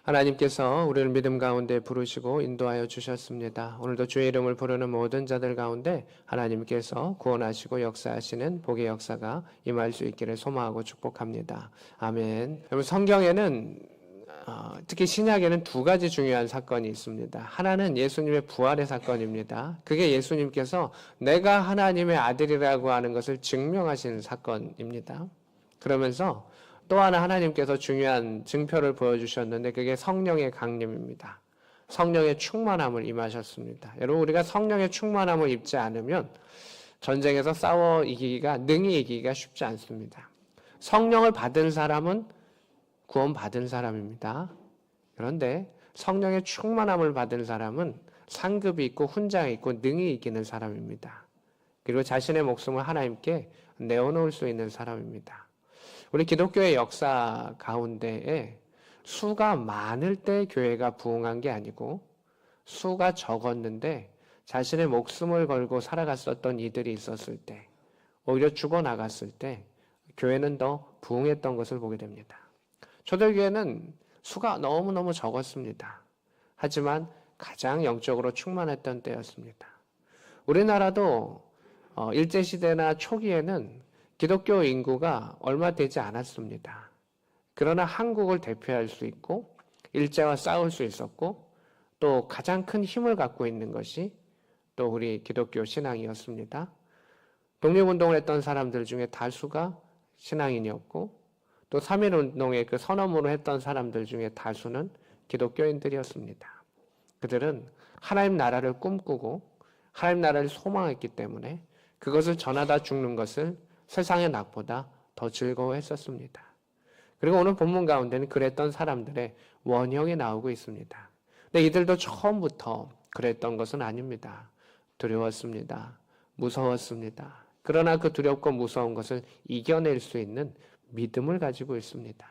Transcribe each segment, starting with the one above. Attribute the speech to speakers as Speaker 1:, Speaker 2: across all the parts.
Speaker 1: 하나님께서 우리를 믿음 가운데 부르시고 인도하여 주셨습니다. 오늘도 주의 이름을 부르는 모든 자들 가운데 하나님께서 구원하시고 역사하시는 복의 역사가 임할 수 있기를 소망하고 축복합니다. 아멘. 여러분, 성경에는 특히 신약에는 두 가지 중요한 사건이 있습니다. 하나는 예수님의 부활의 사건입니다. 그게 예수님께서 내가 하나님의 아들이라고 하는 것을 증명하신 사건입니다. 그러면서 또 하나 하나님께서 중요한 증표를 보여주셨는데 그게 성령의 강림입니다. 성령의 충만함을 임하셨습니다. 여러분, 우리가 성령의 충만함을 입지 않으면 전쟁에서 싸워 이기기가, 능히 이기기가 쉽지 않습니다. 성령을 받은 사람은 구원받은 사람입니다. 그런데 성령의 충만함을 받은 사람은 상급이 있고 훈장이 있고 능히 이기는 사람입니다. 그리고 자신의 목숨을 하나님께 내어놓을 수 있는 사람입니다. 우리 기독교의 역사 가운데에 수가 많을 때 교회가 부흥한 게 아니고 수가 적었는데 자신의 목숨을 걸고 살아갔었던 이들이 있었을 때, 오히려 죽어나갔을 때 교회는 더 부흥했던 것을 보게 됩니다. 초대교회는 수가 너무너무 적었습니다. 하지만 가장 영적으로 충만했던 때였습니다. 우리나라도 일제시대나 초기에는 기독교 인구가 얼마 되지 않았습니다. 그러나 한국을 대표할 수 있고 일제와 싸울 수 있었고 또 가장 큰 힘을 갖고 있는 것이 또 우리 기독교 신앙이었습니다. 독립운동을 했던 사람들 중에 다수가 신앙인이었고 또 3.1운동의 그 선언문을 했던 사람들 중에 다수는 기독교인들이었습니다. 그들은 하나님 나라를 꿈꾸고 하나님 나라를 소망했기 때문에 그것을 전하다 죽는 것을 세상의 낙보다 더 즐거워했었습니다. 그리고 오늘 본문 가운데는 그랬던 사람들의 원형이 나오고 있습니다. 근데 이들도 처음부터 그랬던 것은 아닙니다. 두려웠습니다. 무서웠습니다. 그러나 그 두렵고 무서운 것을 이겨낼 수 있는 믿음을 가지고 있습니다.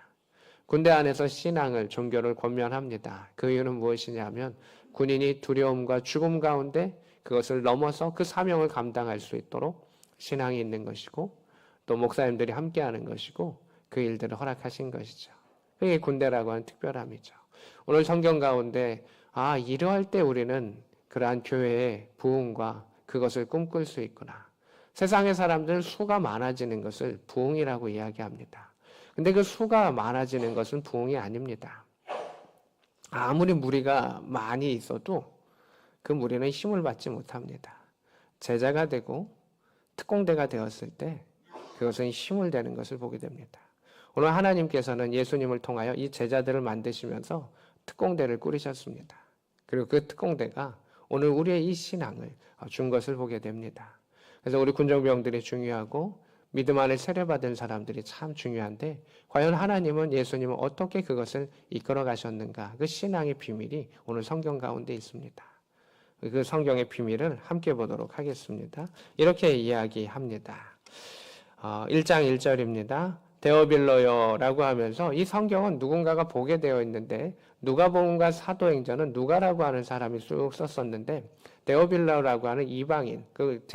Speaker 1: 군대 안에서 신앙을, 종교를 권면합니다. 그 이유는 무엇이냐면 군인이 두려움과 죽음 가운데 그것을 넘어서 그 사명을 감당할 수 있도록 신앙이 있는 것이고 또 목사님들이 함께하는 것이고 그 일들을 허락하신 것이죠. 그게 군대라고 하는 특별함이죠. 오늘 성경 가운데 이러할 때 우리는 그러한 교회의 부흥과 그것을 꿈꿀 수 있구나. 세상의 사람들은 수가 많아지는 것을 부흥이라고 이야기합니다. 근데 그 수가 많아지는 것은 부흥이 아닙니다. 아무리 무리가 많이 있어도 그 무리는 힘을 받지 못합니다. 제자가 되고 특공대가 되었을 때 그것은 힘을 내는 것을 보게 됩니다. 오늘 하나님께서는 예수님을 통하여 이 제자들을 만드시면서 특공대를 꾸리셨습니다. 그리고 그 특공대가 오늘 우리의 이 신앙을 준 것을 보게 됩니다. 그래서 우리 군정병들이 중요하고 믿음 안에 세례받은 사람들이 참 중요한데 과연 하나님은 예수님은 어떻게 그것을 이끌어 가셨는가? 그 신앙의 비밀이 오늘 성경 가운데 있습니다. 그 성경의 비밀을 함께 보도록 하겠습니다. 이렇게 이야기합니다. 1장 1절입니다. 데오빌로요라고 하면서 이 성경은 누군가가 보게 되어 있는데 누가복음과 사도행전은 누가라고 하는 사람이 쭉 썼었는데 데오빌로라고 하는 이방인 그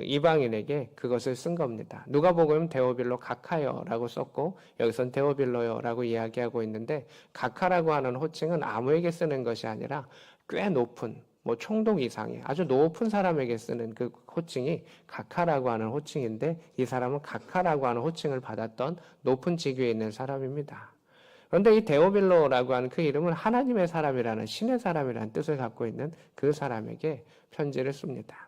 Speaker 1: 이방인에게 그것을 쓴 겁니다. 누가복음은 데오빌로 가카요라고 썼고 여기선 데오빌로요라고 이야기하고 있는데 가카라고 하는 호칭은 아무에게 쓰는 것이 아니라 꽤 높은 총독 이상의 아주 높은 사람에게 쓰는 그 호칭이 가카라고 하는 호칭인데 이 사람은 가카라고 하는 호칭을 받았던 높은 직위에 있는 사람입니다. 그런데 이 데오빌로라고 하는 그 이름은 하나님의 사람이라는 신의 사람이라는 뜻을 갖고 있는 그 사람에게 편지를 씁니다.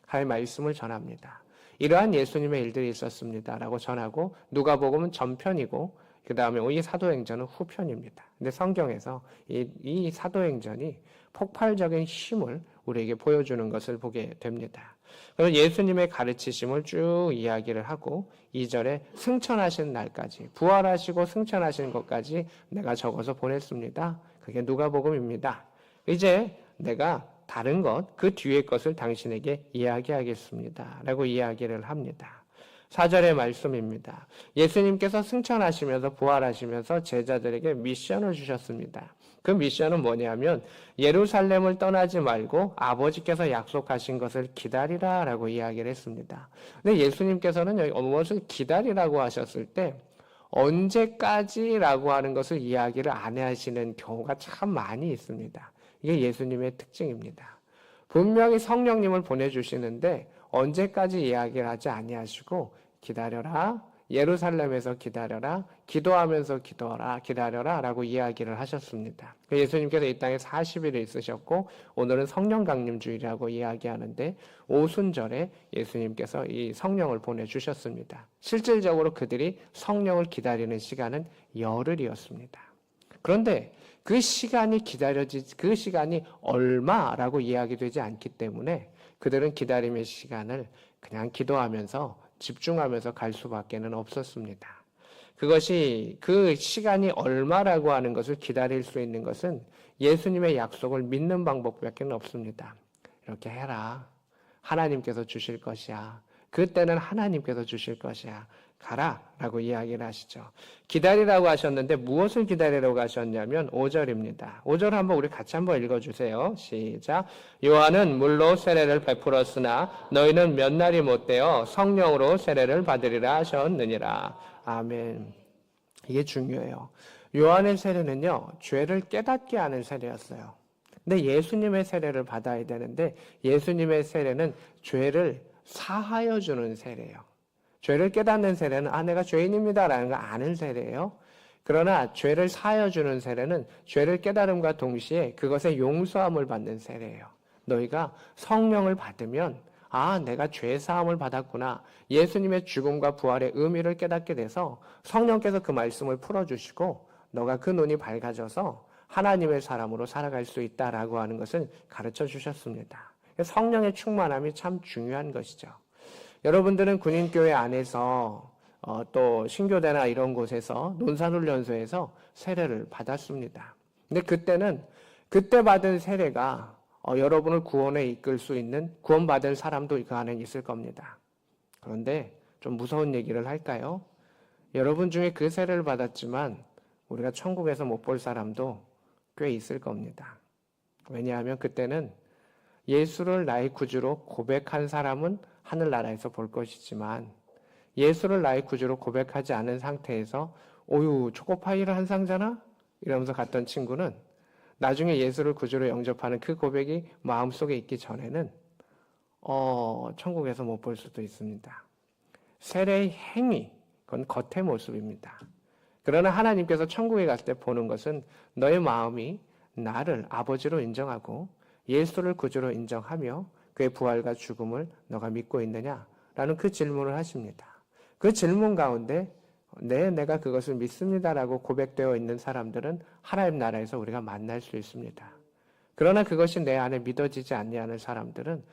Speaker 1: 하나님의 말씀을 전합니다. 이러한 예수님의 일들이 있었습니다라고 전하고 누가복음은 전편이고 그 다음에 이 사도행전은 후편입니다. 근데 성경에서 이 사도행전이 폭발적인 힘을 우리에게 보여주는 것을 보게 됩니다. 그래서 예수님의 가르치심을 쭉 이야기를 하고 2절에 승천하신 날까지 부활하시고 승천하신 것까지 내가 적어서 보냈습니다. 그게 누가복음입니다. 이제 내가 다른 것, 그 뒤의 것을 당신에게 이야기하겠습니다. 라고 이야기를 합니다. 4절의 말씀입니다. 예수님께서 승천하시면서 부활하시면서 제자들에게 미션을 주셨습니다. 그 미션은 뭐냐면 예루살렘을 떠나지 말고 아버지께서 약속하신 것을 기다리라 라고 이야기를 했습니다. 근데 예수님께서는 여기 무엇을 기다리라고 하셨을 때 언제까지라고 하는 것을 이야기를 안 하시는 경우가 참 많이 있습니다. 이게 예수님의 특징입니다. 분명히 성령님을 보내주시는데 언제까지 이야기를 하지 아니하시고 기다려라, 예루살렘에서 기다려라, 기도하면서 기다려라 라고 이야기를 하셨습니다. 예수님께서 이 땅에 40일을 있으셨고 오늘은 성령 강림 주일이라고 이야기하는데 오순절에 예수님께서 이 성령을 보내주셨습니다. 실질적으로 그들이 성령을 기다리는 시간은 열흘이었습니다. 그런데 그 시간이 그 시간이 얼마라고 이야기되지 않기 때문에 그들은 기다림의 시간을 그냥 기도하면서 집중하면서 갈 수밖에는 없었습니다. 그것이 그 시간이 얼마라고 하는 것을 기다릴 수 있는 것은 예수님의 약속을 믿는 방법밖에 없습니다. 이렇게 해라. 하나님께서 주실 것이야. 그때는 하나님께서 주실 것이야. 가라 라고 이야기를 하시죠. 기다리라고 하셨는데 무엇을 기다리라고 하셨냐면 5절입니다. 5절 우리 같이 한번 읽어주세요. 시작. 요한은 물로 세례를 베풀었으나 너희는 몇 날이 못되어 성령으로 세례를 받으리라 하셨느니라. 아멘. 이게 중요해요. 요한의 세례는요, 죄를 깨닫게 하는 세례였어요. 근데 예수님의 세례를 받아야 되는데 예수님의 세례는 죄를 사하여 주는 세례예요. 죄를 깨닫는 세례는 내가 죄인입니다라는 걸 아는 세례예요. 그러나 죄를 사하여 주는 세례는 죄를 깨달음과 동시에 그것의 용서함을 받는 세례예요. 너희가 성령을 받으면 내가 죄 사함을 받았구나. 예수님의 죽음과 부활의 의미를 깨닫게 돼서 성령께서 그 말씀을 풀어주시고 너가 그 눈이 밝아져서 하나님의 사람으로 살아갈 수 있다라고 하는 것을 가르쳐 주셨습니다. 성령의 충만함이 참 중요한 것이죠. 여러분들은 군인교회 안에서 또 신교대나 이런 곳에서 논산훈련소에서 세례를 받았습니다. 근데 그때 받은 세례가 여러분을 구원에 이끌 수 있는 구원받은 사람도 그 안에 있을 겁니다. 그런데 좀 무서운 얘기를 할까요? 여러분 중에 그 세례를 받았지만 우리가 천국에서 못 볼 사람도 꽤 있을 겁니다. 왜냐하면 그때는 예수를 나의 구주로 고백한 사람은 하늘나라에서 볼 것이지만 예수를 나의 구주로 고백하지 않은 상태에서 초코파이를 한 상자나? 이러면서 갔던 친구는 나중에 예수를 구주로 영접하는 그 고백이 마음속에 있기 전에는 천국에서 못 볼 수도 있습니다. 세례의 행위, 그건 겉의 모습입니다. 그러나 하나님께서 천국에 갔을 때 보는 것은 너의 마음이 나를 아버지로 인정하고 예수를 구주로 인정하며 그의 부활과 죽음을 너가 믿고 있느냐라는 그 질문을 하십니다. 그 질문 가운데 내가 그것을 믿습니다라고 고백되어 있는 사람들은 하나님 나라에서 우리가 만날 수 있습니다. 그러나 그것이 내 안에 믿어지지 않냐는 사람들은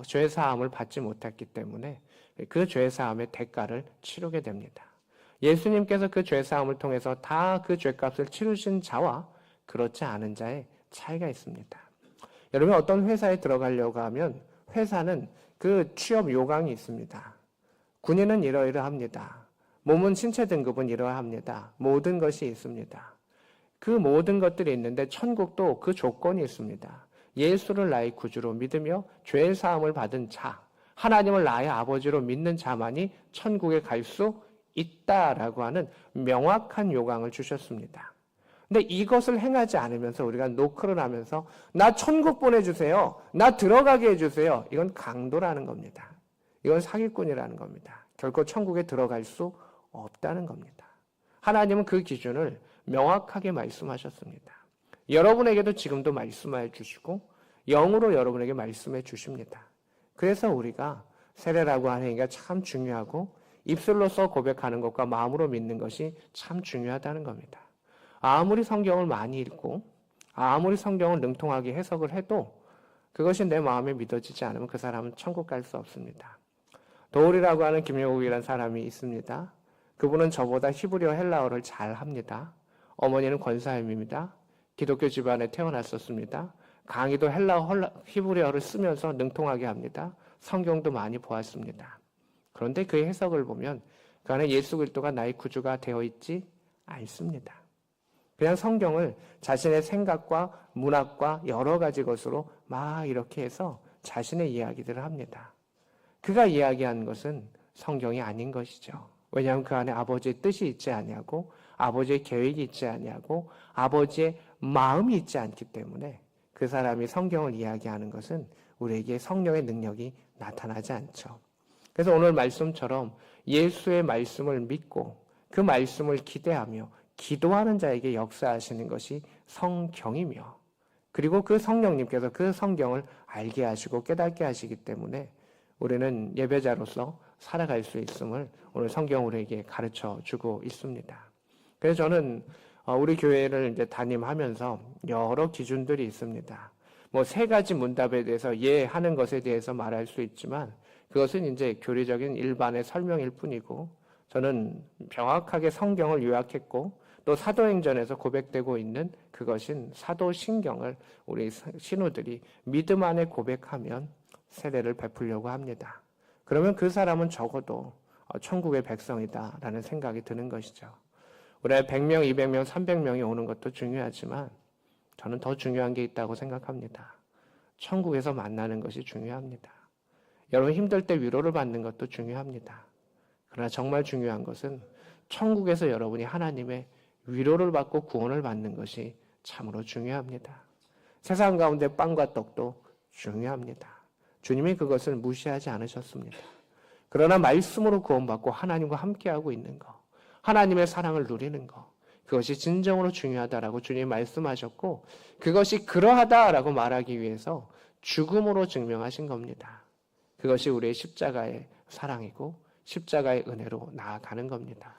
Speaker 1: 죄사함을 받지 못했기 때문에 그 죄사함의 대가를 치르게 됩니다. 예수님께서 그 죄사함을 통해서 다 그 죄값을 치르신 자와 그렇지 않은 자의 차이가 있습니다. 여러분 어떤 회사에 들어가려고 하면 회사는 그 취업 요강이 있습니다. 군인은 이러이러합니다. 몸은 신체 등급은 이러합니다. 모든 것이 있습니다. 그 모든 것들이 있는데 천국도 그 조건이 있습니다. 예수를 나의 구주로 믿으며 죄 사함을 받은 자, 하나님을 나의 아버지로 믿는 자만이 천국에 갈 수 있다라고 하는 명확한 요강을 주셨습니다. 근데 이것을 행하지 않으면서 우리가 노크를 하면서 나 천국 보내주세요. 나 들어가게 해주세요. 이건 강도라는 겁니다. 이건 사기꾼이라는 겁니다. 결코 천국에 들어갈 수 없다는 겁니다. 하나님은 그 기준을 명확하게 말씀하셨습니다. 여러분에게도 지금도 말씀해 주시고 영으로 여러분에게 말씀해 주십니다. 그래서 우리가 세례라고 하는 얘기가 참 중요하고 입술로서 고백하는 것과 마음으로 믿는 것이 참 중요하다는 겁니다. 아무리 성경을 많이 읽고 아무리 성경을 능통하게 해석을 해도 그것이 내 마음에 믿어지지 않으면 그 사람은 천국 갈 수 없습니다. 도울이라고 하는 김영욱이라는 사람이 있습니다. 그분은 저보다 히브리어 헬라어를 잘 합니다. 어머니는 권사님입니다. 기독교 집안에 태어났었습니다. 강의도 히브리어를 쓰면서 능통하게 합니다. 성경도 많이 보았습니다. 그런데 그의 해석을 보면 그 안에 예수 그리스도가 나의 구주가 되어 있지 않습니다. 그냥 성경을 자신의 생각과 문학과 여러 가지 것으로 막 이렇게 해서 자신의 이야기들을 합니다. 그가 이야기한 것은 성경이 아닌 것이죠. 왜냐하면 그 안에 아버지의 뜻이 있지 아니하고 아버지의 계획이 있지 아니하고 아버지의 마음이 있지 않기 때문에 그 사람이 성경을 이야기하는 것은 우리에게 성령의 능력이 나타나지 않죠. 그래서 오늘 말씀처럼 예수의 말씀을 믿고 그 말씀을 기대하며 기도하는 자에게 역사하시는 것이 성경이며, 그리고 그 성령님께서 그 성경을 알게 하시고 깨닫게 하시기 때문에 우리는 예배자로서 살아갈 수 있음을 오늘 성경 우리에게 가르쳐 주고 있습니다. 그래서 저는 우리 교회를 이제 담임하면서 여러 기준들이 있습니다. 뭐 세 가지 문답에 대해서 예 하는 것에 대해서 말할 수 있지만 그것은 이제 교리적인 일반의 설명일 뿐이고, 저는 명확하게 성경을 요약했고 또 사도행전에서 고백되고 있는 그것인 사도신경을 우리 신우들이 믿음 안에 고백하면 세례를 베풀려고 합니다. 그러면 그 사람은 적어도 천국의 백성이다라는 생각이 드는 것이죠. 우리 100명, 200명, 300명이 오는 것도 중요하지만 저는 더 중요한 게 있다고 생각합니다. 천국에서 만나는 것이 중요합니다. 여러분 힘들 때 위로를 받는 것도 중요합니다. 그러나 정말 중요한 것은 천국에서 여러분이 하나님의 위로를 받고 구원을 받는 것이 참으로 중요합니다. 세상 가운데 빵과 떡도 중요합니다. 주님이 그것을 무시하지 않으셨습니다. 그러나 말씀으로 구원받고 하나님과 함께하고 있는 것, 하나님의 사랑을 누리는 것, 그것이 진정으로 중요하다라고 주님이 말씀하셨고, 그것이 그러하다라고 말하기 위해서 죽음으로 증명하신 겁니다. 그것이 우리의 십자가의 사랑이고 십자가의 은혜로 나아가는 겁니다.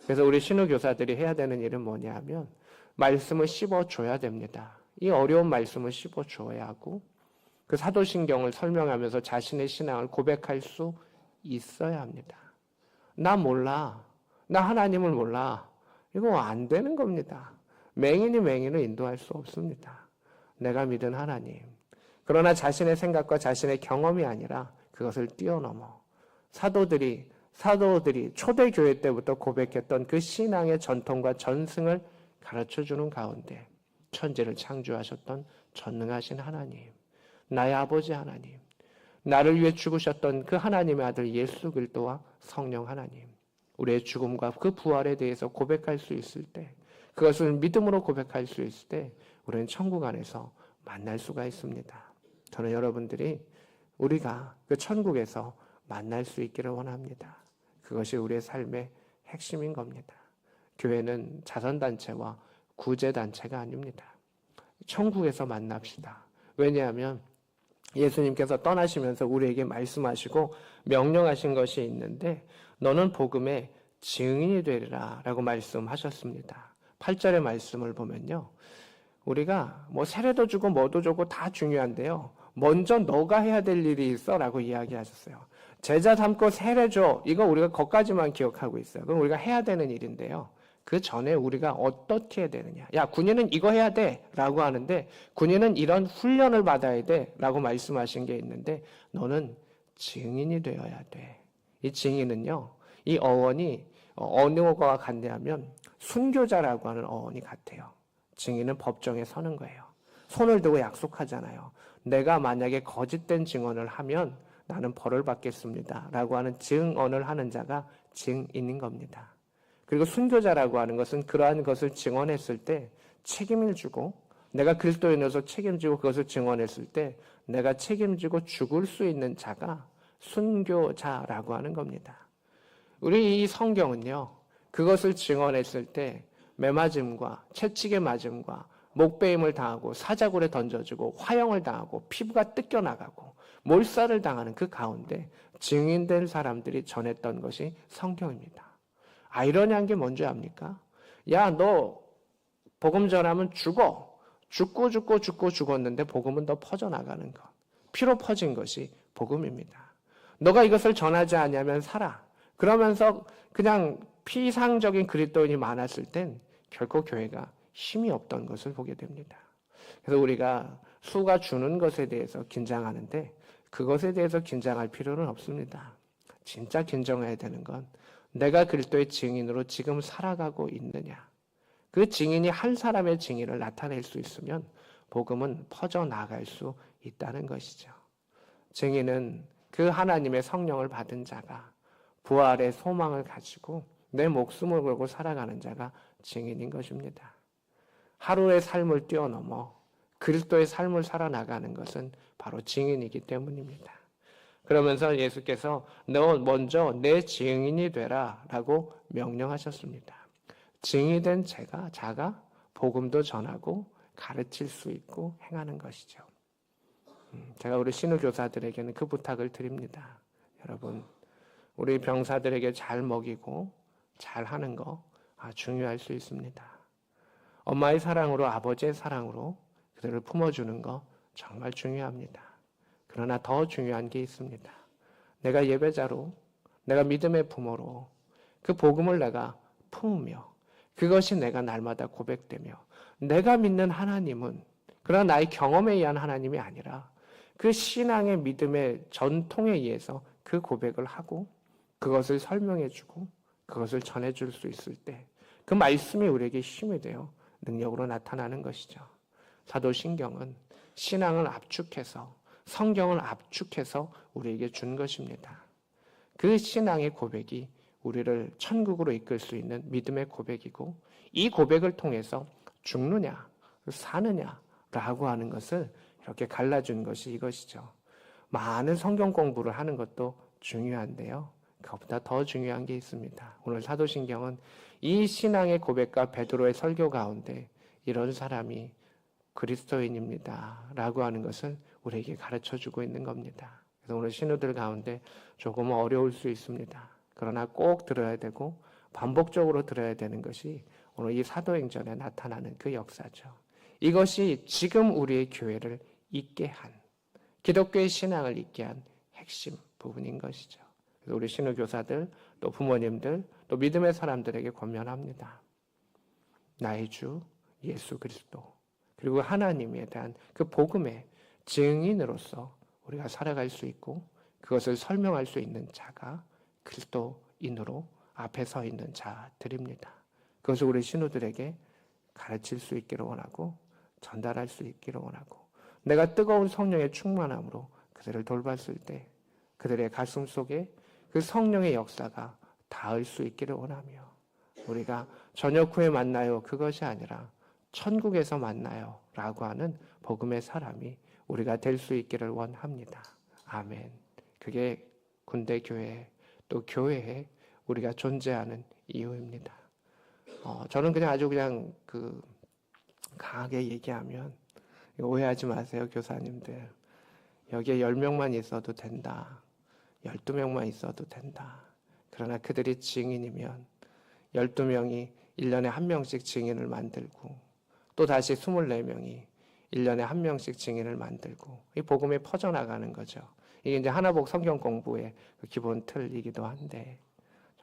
Speaker 1: 그래서 우리 신우교사들이 해야 되는 일은 뭐냐 하면 말씀을 씹어줘야 됩니다. 이 어려운 말씀을 씹어줘야 하고 그 사도신경을 설명하면서 자신의 신앙을 고백할 수 있어야 합니다. 나 몰라. 나 하나님을 몰라. 이거 안 되는 겁니다. 맹인이 맹인을 인도할 수 없습니다. 내가 믿은 하나님. 그러나 자신의 생각과 자신의 경험이 아니라 그것을 뛰어넘어 사도들이 초대교회 때부터 고백했던 그 신앙의 전통과 전승을 가르쳐주는 가운데 천지를 창조하셨던 전능하신 하나님, 나의 아버지 하나님, 나를 위해 죽으셨던 그 하나님의 아들 예수 그리스도와 성령 하나님, 우리의 죽음과 그 부활에 대해서 고백할 수 있을 때, 그것을 믿음으로 고백할 수 있을 때 우리는 천국 안에서 만날 수가 있습니다. 저는 여러분들이 우리가 그 천국에서 만날 수 있기를 원합니다. 그것이 우리의 삶의 핵심인 겁니다. 교회는 자선단체와 구제단체가 아닙니다. 천국에서 만납시다. 왜냐하면 예수님께서 떠나시면서 우리에게 말씀하시고 명령하신 것이 있는데 너는 복음의 증인이 되리라 라고 말씀하셨습니다. 8절의 말씀을 보면요. 우리가 뭐 세례도 주고 뭐도 주고 다 중요한데요. 먼저 너가 해야 될 일이 있어 라고 이야기하셨어요. 제자 삼고 세례 줘. 이거 우리가 거기까지만 기억하고 있어요. 그럼 우리가 해야 되는 일인데요. 그 전에 우리가 어떻게 해야 되느냐. 야, 군인은 이거 해야 돼 라고 하는데 군인은 이런 훈련을 받아야 돼 라고 말씀하신 게 있는데 너는 증인이 되어야 돼. 이 증인은요. 이 어원이 어느 어가 같냐면 순교자라고 하는 어원이 같아요. 증인은 법정에 서는 거예요. 손을 들고 약속하잖아요. 내가 만약에 거짓된 증언을 하면 나는 벌을 받겠습니다. 라고 하는 증언을 하는 자가 증인인 겁니다. 그리고 순교자라고 하는 것은 그러한 것을 증언했을 때 책임을 지고 내가 그리스도인으로서 책임지고 그것을 증언했을 때 내가 책임지고 죽을 수 있는 자가 순교자라고 하는 겁니다. 우리 이 성경은요. 그것을 증언했을 때 매맞음과 채찍에 맞음과 목베임을 당하고 사자굴에 던져지고 화형을 당하고 피부가 뜯겨나가고 몰살을 당하는 그 가운데 증인된 사람들이 전했던 것이 성경입니다. 아이러니한 게 뭔지 압니까? 야, 너 복음 전하면 죽어. 죽고 죽었는데 복음은 더 퍼져나가는 것. 피로 퍼진 것이 복음입니다. 너가 이것을 전하지 않으면 살아. 그러면서 그냥 피상적인 그리스도인이 많았을 땐 결코 교회가 힘이 없던 것을 보게 됩니다. 그래서 우리가 수가 주는 것에 대해서 긴장하는데 그것에 대해서 긴장할 필요는 없습니다. 진짜 긴장해야 되는 건 내가 그리스도의 증인으로 지금 살아가고 있느냐. 그 증인이 한 사람의 증인을 나타낼 수 있으면 복음은 퍼져나갈 수 있다는 것이죠. 증인은 그 하나님의 성령을 받은 자가 부활의 소망을 가지고 내 목숨을 걸고 살아가는 자가 증인인 것입니다. 하루의 삶을 뛰어넘어 그리스도의 삶을 살아나가는 것은 바로 증인이기 때문입니다. 그러면서 예수께서 너 먼저 내 증인이 되라 라고 명령하셨습니다. 증인이 된 자가 복음도 전하고 가르칠 수 있고 행하는 것이죠. 제가 우리 신우교사들에게는 그 부탁을 드립니다. 여러분, 우리 병사들에게 잘 먹이고 잘 하는 거 중요할 수 있습니다. 엄마의 사랑으로, 아버지의 사랑으로 그들을 품어주는 거 정말 중요합니다. 그러나 더 중요한 게 있습니다. 내가 예배자로, 내가 믿음의 부모로 그 복음을 내가 품으며 그것이 내가 날마다 고백되며 내가 믿는 하나님은 그러나 나의 경험에 의한 하나님이 아니라 그 신앙의 믿음의 전통에 의해서 그 고백을 하고 그것을 설명해주고 그것을 전해줄 수 있을 때 그 말씀이 우리에게 힘이 되어 능력으로 나타나는 것이죠. 사도신경은 신앙을 압축해서 성경을 압축해서 우리에게 준 것입니다. 그 신앙의 고백이 우리를 천국으로 이끌 수 있는 믿음의 고백이고 이 고백을 통해서 죽느냐 사느냐라고 하는 것을 이렇게 갈라준 것이 이것이죠. 많은 성경 공부를 하는 것도 중요한데요. 그것보다 더 중요한 게 있습니다. 오늘 사도신경은 이 신앙의 고백과 베드로의 설교 가운데 이런 사람이 그리스도인입니다 라고 하는 것을 우리에게 가르쳐주고 있는 겁니다. 그래서 오늘 신우들 가운데 조금 어려울 수 있습니다. 그러나 꼭 들어야 되고 반복적으로 들어야 되는 것이 오늘 이 사도행전에 나타나는 그 역사죠. 이것이 지금 우리의 교회를 있게 한, 기독교의 신앙을 있게 한 핵심 부분인 것이죠. 그래서 우리 신우교사들, 또 부모님들, 또 믿음의 사람들에게 권면합니다. 나의 주 예수 그리스도 그리고 하나님에 대한 그 복음의 증인으로서 우리가 살아갈 수 있고 그것을 설명할 수 있는 자가 그리스도인으로 앞에 서 있는 자들입니다. 그것을 우리 신우들에게 가르칠 수 있기를 원하고 전달할 수 있기를 원하고 내가 뜨거운 성령의 충만함으로 그들을 돌봤을 때 그들의 가슴 속에 그 성령의 역사가 닿을 수 있기를 원하며 우리가 저녁 후에 만나요 그것이 아니라 천국에서 만나요 라고 하는 복음의 사람이 우리가 될 수 있기를 원합니다. 아멘. 그게 군대 교회 또 교회에 우리가 존재하는 이유입니다. 저는 그냥 아주 그냥 강하게 얘기하면 오해하지 마세요 교사님들. 여기에 10명만 있어도 된다. 12명만 있어도 된다. 그러나 그들이 증인이면 12명이 1년에 1명씩 증인을 만들고 또 다시 24명이 1년에 1명씩 증인을 만들고 이 복음이 퍼져나가는 거죠. 이게 이제 하나복 성경 공부의 그 기본 틀이기도 한데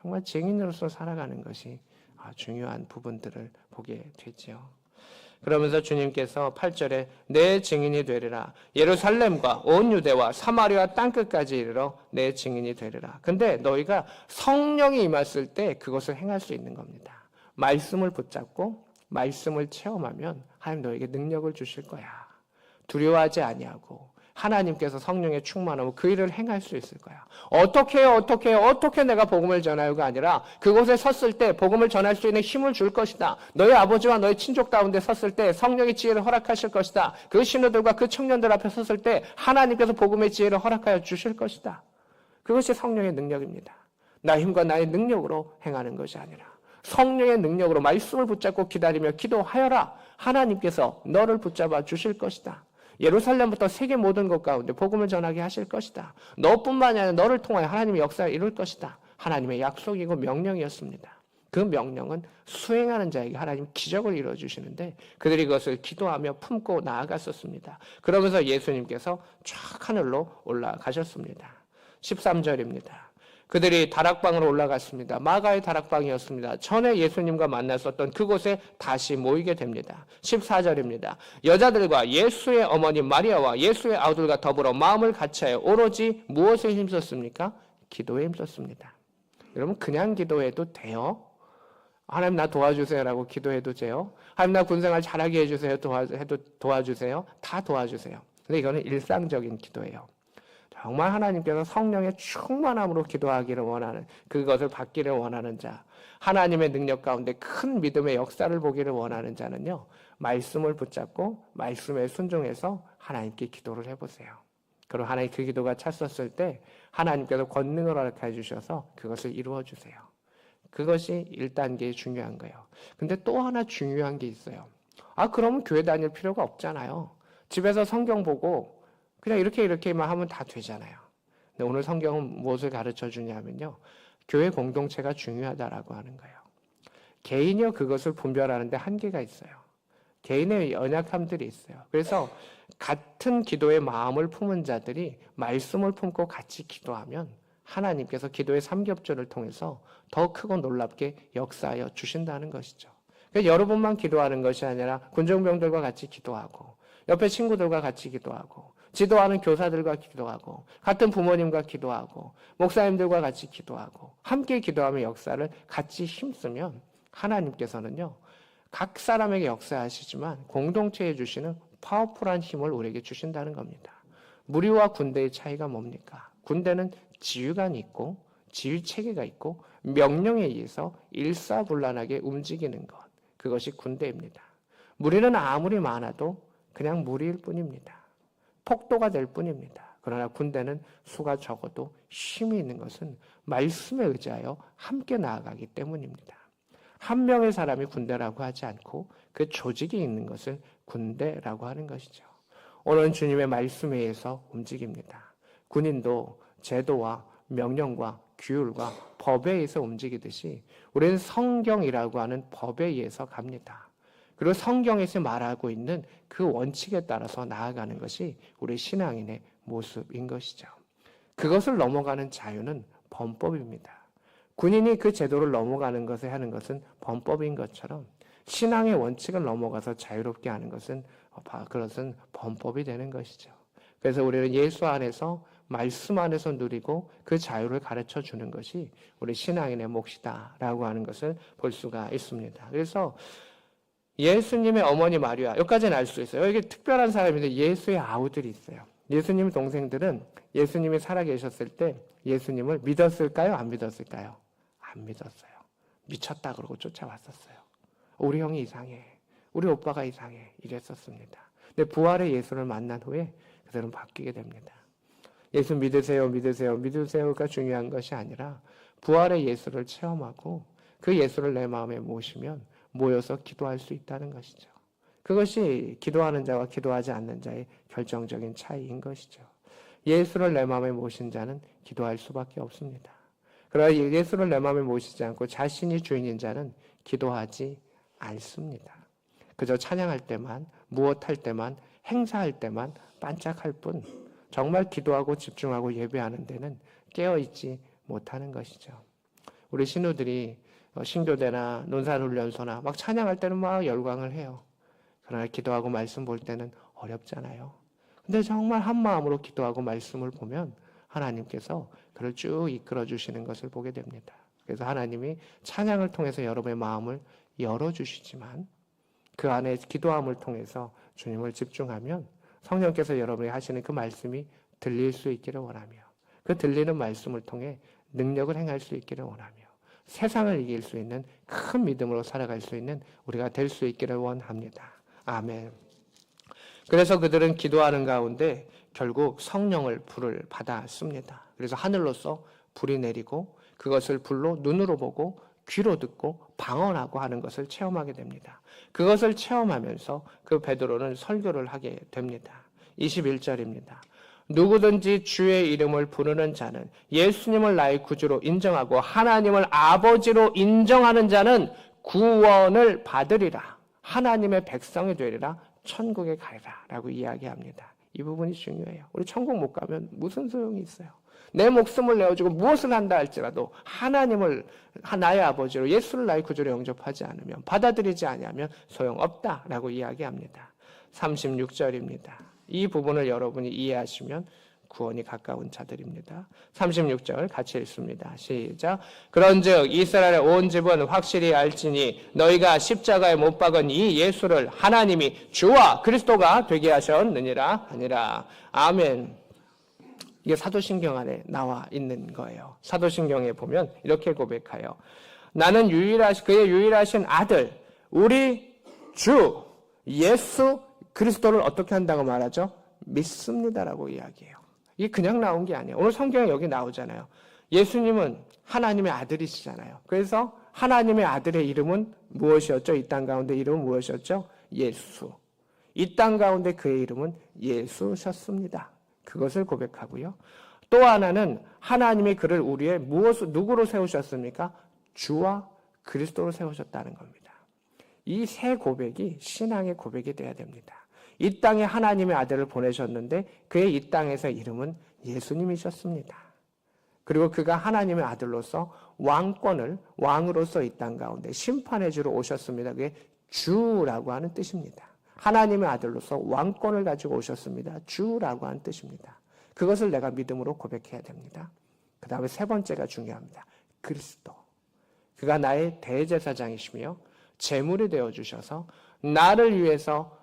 Speaker 1: 정말 증인으로서 살아가는 것이 중요한 부분들을 보게 되죠. 그러면서 주님께서 8절에 내 증인이 되리라. 예루살렘과 온 유대와 사마리아 땅끝까지 이르러 내 증인이 되리라. 근데 너희가 성령이 임했을 때 그것을 행할 수 있는 겁니다. 말씀을 붙잡고 말씀을 체험하면 하나님 너에게 능력을 주실 거야. 두려워하지 아니하고 하나님께서 성령에 충만하고 그 일을 행할 수 있을 거야. 어떻게 내가 복음을 전하요가 아니라 그곳에 섰을 때 복음을 전할 수 있는 힘을 줄 것이다. 너희 아버지와 너희 친족 가운데 섰을 때 성령의 지혜를 허락하실 것이다. 그 신우들과 그 청년들 앞에 섰을 때 하나님께서 복음의 지혜를 허락하여 주실 것이다. 그것이 성령의 능력입니다. 나의 힘과 나의 능력으로 행하는 것이 아니라 성령의 능력으로 말씀을 붙잡고 기다리며 기도하여라. 하나님께서 너를 붙잡아 주실 것이다. 예루살렘부터 세계 모든 것 가운데 복음을 전하게 하실 것이다. 너뿐만이 아니라 너를 통하여 하나님의 역사를 이룰 것이다. 하나님의 약속이고 명령이었습니다. 그 명령은 수행하는 자에게 하나님 기적을 이루어주시는데 그들이 그것을 기도하며 품고 나아갔었습니다. 그러면서 예수님께서 쫙 하늘로 올라가셨습니다. 13절입니다. 그들이 다락방으로 올라갔습니다. 마가의 다락방이었습니다. 전에 예수님과 만났었던 그곳에 다시 모이게 됩니다. 14절입니다. 여자들과 예수의 어머니 마리아와 예수의 아우들과 더불어 마음을 같이하여 오로지 무엇에 힘썼습니까? 기도에 힘썼습니다. 여러분 그냥 기도해도 돼요? 하나님 나 도와주세요라고 기도해도 돼요? 하나님 나 군생활 잘하게 해주세요. 도와주세요. 다 도와주세요. 근데 이거는 일상적인 기도예요. 정말 하나님께서 성령의 충만함으로 기도하기를 원하는, 그것을 받기를 원하는 자, 하나님의 능력 가운데 큰 믿음의 역사를 보기를 원하는 자는요, 말씀을 붙잡고 말씀에 순종해서 하나님께 기도를 해보세요. 그럼 하나님 그 기도가 찼었을 때 하나님께서 권능을 허락해 주셔서 그것을 이루어 주세요. 그것이 1단계의 중요한 거예요. 근데 또 하나 중요한 게 있어요. 그러면 교회 다닐 필요가 없잖아요. 집에서 성경 보고 그냥 이렇게만 하면 다 되잖아요. 근데 오늘 성경은 무엇을 가르쳐 주냐면요, 교회 공동체가 중요하다라고 하는 거예요. 개인이요, 그것을 분별하는데 한계가 있어요. 개인의 연약함들이 있어요. 그래서 같은 기도의 마음을 품은 자들이 말씀을 품고 같이 기도하면 하나님께서 기도의 삼겹절을 통해서 더 크고 놀랍게 역사하여 주신다는 것이죠. 그러니까 여러분만 기도하는 것이 아니라 군종병들과 같이 기도하고, 옆에 친구들과 같이 기도하고, 지도하는 교사들과 기도하고, 같은 부모님과 기도하고, 목사님들과 같이 기도하고, 함께 기도하며 역사를 같이 힘쓰면 하나님께서는요, 각 사람에게 역사하시지만 공동체에 주시는 파워풀한 힘을 우리에게 주신다는 겁니다. 무리와 군대의 차이가 뭡니까? 군대는 지휘관이 있고 지휘체계가 있고 명령에 의해서 일사불란하게 움직이는 것, 그것이 군대입니다. 무리는 아무리 많아도 그냥 무리일 뿐입니다. 폭도가 될 뿐입니다. 그러나 군대는 수가 적어도 힘이 있는 것은 말씀에 의지하여 함께 나아가기 때문입니다. 한 명의 사람이 군대라고 하지 않고 그 조직이 있는 것을 군대라고 하는 것이죠. 오늘은 주님의 말씀에 의해서 움직입니다. 군인도 제도와 명령과 규율과 법에 의해서 움직이듯이 우리는 성경이라고 하는 법에 의해서 갑니다. 그리고 성경에서 말하고 있는 그 원칙에 따라서 나아가는 것이 우리 신앙인의 모습인 것이죠. 그것을 넘어가는 자유는 범법입니다. 군인이 그 제도를 넘어가는 것을 하는 것은 범법인 것처럼 신앙의 원칙을 넘어가서 자유롭게 하는 것은 그것은 범법이 되는 것이죠. 그래서 우리는 예수 안에서 말씀 안에서 누리고 그 자유를 가르쳐 주는 것이 우리 신앙인의 몫이다라고 하는 것을 볼 수가 있습니다. 그래서 예수님의 어머니 마리아, 여기까지는 알 수 있어요. 이게 특별한 사람인데 예수의 아우들이 있어요. 예수님의 동생들은 예수님이 살아계셨을 때 예수님을 믿었을까요? 안 믿었을까요? 안 믿었어요. 미쳤다 그러고 쫓아왔었어요. 우리 형이 이상해. 우리 오빠가 이상해. 이랬었습니다. 근데 부활의 예수를 만난 후에 그들은 바뀌게 됩니다. 예수 믿으세요, 믿으세요, 믿으세요가 중요한 것이 아니라 부활의 예수를 체험하고 그 예수를 내 마음에 모시면 모여서 기도할 수 있다는 것이죠. 그것이 기도하는 자와 기도하지 않는 자의 결정적인 차이인 것이죠. 예수를 내 마음에 모신 자는 기도할 수밖에 없습니다. 그러나 예수를 내 마음에 모시지 않고 자신이 주인인 자는 기도하지 않습니다. 그저 찬양할 때만, 무엇할 때만, 행사할 때만 반짝할 뿐 정말 기도하고 집중하고 예배하는 데는 깨어있지 못하는 것이죠. 우리 신우들이 신교대나 논산훈련소나 막 찬양할 때는 막 열광을 해요. 그러나 기도하고 말씀 볼 때는 어렵잖아요. 근데 정말 한 마음으로 기도하고 말씀을 보면 하나님께서 그를 쭉 이끌어 주시는 것을 보게 됩니다. 그래서 하나님이 찬양을 통해서 여러분의 마음을 열어주시지만 그 안에 기도함을 통해서 주님을 집중하면 성령께서 여러분이 하시는 그 말씀이 들릴 수 있기를 원하며 그 들리는 말씀을 통해 능력을 행할 수 있기를 원하며 세상을 이길 수 있는 큰 믿음으로 살아갈 수 있는 우리가 될 수 있기를 원합니다. 아멘. 그래서 그들은 기도하는 가운데 결국 성령을 불을 받았습니다. 그래서 하늘로서 불이 내리고 그것을 불로 눈으로 보고 귀로 듣고 방언하고 하는 것을 체험하게 됩니다. 그것을 체험하면서 그 베드로는 설교를 하게 됩니다. 21절입니다. 누구든지 주의 이름을 부르는 자는 예수님을 나의 구주로 인정하고 하나님을 아버지로 인정하는 자는 구원을 받으리라. 하나님의 백성이 되리라. 천국에 가리라 라고 이야기합니다. 이 부분이 중요해요. 우리 천국 못 가면 무슨 소용이 있어요? 내 목숨을 내어주고 무엇을 한다 할지라도 하나님을 나의 아버지로 예수를 나의 구주로 영접하지 않으면 받아들이지 아니하면 소용없다라고 이야기합니다. 36절입니다. 이 부분을 여러분이 이해하시면 구원이 가까운 자들입니다. 36절 같이 읽습니다. 시작. 그런즉 이스라엘의 온 집은 확실히 알지니 너희가 십자가에 못 박은 이 예수를 하나님이 주와 그리스도가 되게 하셨느니라 하니라. 아멘. 이게 사도신경 안에 나와 있는 거예요. 사도신경에 보면 이렇게 고백하여 나는 그의 유일하신 아들 우리 주 예수 그리스도를 어떻게 한다고 말하죠? 믿습니다라고 이야기해요. 이게 그냥 나온 게 아니에요. 오늘 성경에 여기 나오잖아요. 예수님은 하나님의 아들이시잖아요. 그래서 하나님의 아들의 이름은 무엇이었죠? 이 땅 가운데 이름은 무엇이었죠? 예수. 이 땅 가운데 그의 이름은 예수셨습니다. 그것을 고백하고요. 또 하나는 하나님이 그를 우리의 누구로 세우셨습니까? 주와 그리스도로 세우셨다는 겁니다. 이 세 고백이 신앙의 고백이 돼야 됩니다. 이 땅에 하나님의 아들을 보내셨는데 그의 이 땅에서 이름은 예수님이셨습니다. 그리고 그가 하나님의 아들로서 왕으로서 이 땅 가운데 심판의 주로 오셨습니다. 그게 주라고 하는 뜻입니다. 하나님의 아들로서 왕권을 가지고 오셨습니다. 주라고 하는 뜻입니다. 그것을 내가 믿음으로 고백해야 됩니다. 그 다음에 세 번째가 중요합니다. 그리스도. 그가 나의 대제사장이시며 제물이 되어주셔서 나를 위해서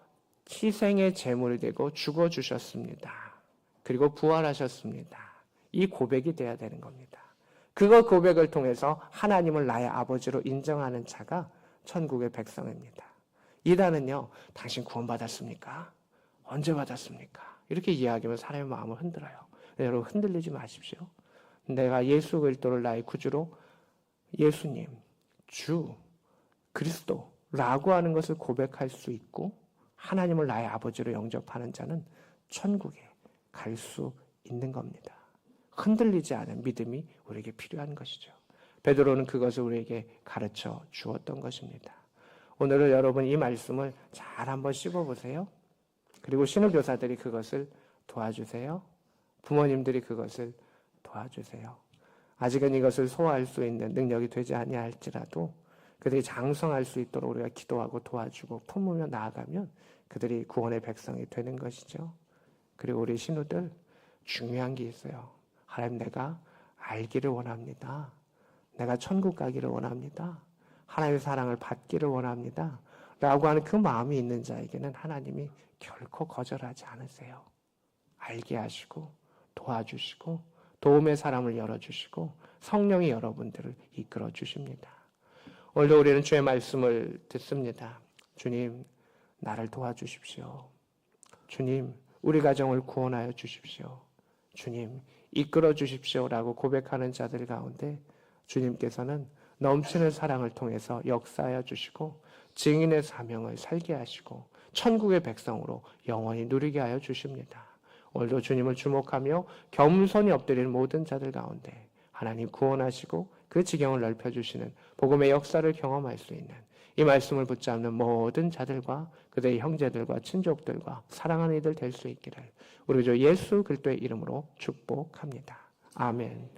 Speaker 1: 희생의 제물이 되고 죽어주셨습니다. 그리고 부활하셨습니다. 이 고백이 돼야 되는 겁니다. 그 고백을 통해서 하나님을 나의 아버지로 인정하는 자가 천국의 백성입니다. 이단은요, 당신 구원받았습니까? 언제 받았습니까? 이렇게 이야기하면 사람의 마음을 흔들어요. 여러분 흔들리지 마십시오. 내가 예수 그리스도를 나의 구주로 예수님, 주, 그리스도라고 하는 것을 고백할 수 있고 하나님을 나의 아버지로 영접하는 자는 천국에 갈 수 있는 겁니다. 흔들리지 않은 믿음이 우리에게 필요한 것이죠. 베드로는 그것을 우리에게 가르쳐 주었던 것입니다. 오늘은 여러분 이 말씀을 잘 한번 씹어보세요. 그리고 신학교사들이 그것을 도와주세요. 부모님들이 그것을 도와주세요. 아직은 이것을 소화할 수 있는 능력이 되지 아니할지라도 그들이 장성할 수 있도록 우리가 기도하고 도와주고 품으며 나아가면 그들이 구원의 백성이 되는 것이죠. 그리고 우리 신우들 중요한 게 있어요. 하나님 내가 알기를 원합니다. 내가 천국 가기를 원합니다. 하나님의 사랑을 받기를 원합니다. 라고 하는 그 마음이 있는 자에게는 하나님이 결코 거절하지 않으세요. 알게 하시고 도와주시고 도움의 사람을 열어주시고 성령이 여러분들을 이끌어 주십니다. 오늘도 우리는 주의 말씀을 듣습니다. 주님, 나를 도와주십시오. 주님, 우리 가정을 구원하여 주십시오. 주님, 이끌어 주십시오라고 고백하는 자들 가운데 주님께서는 넘치는 사랑을 통해서 역사하여 주시고 증인의 사명을 살게 하시고 천국의 백성으로 영원히 누리게 하여 주십니다. 오늘도 주님을 주목하며 겸손히 엎드리는 모든 자들 가운데 하나님 구원하시고 그 지경을 넓혀주시는 복음의 역사를 경험할 수 있는 이 말씀을 붙잡는 모든 자들과 그들의 형제들과 친족들과 사랑하는 이들 될 수 있기를 우리 주 예수 그리스도의 이름으로 축복합니다. 아멘.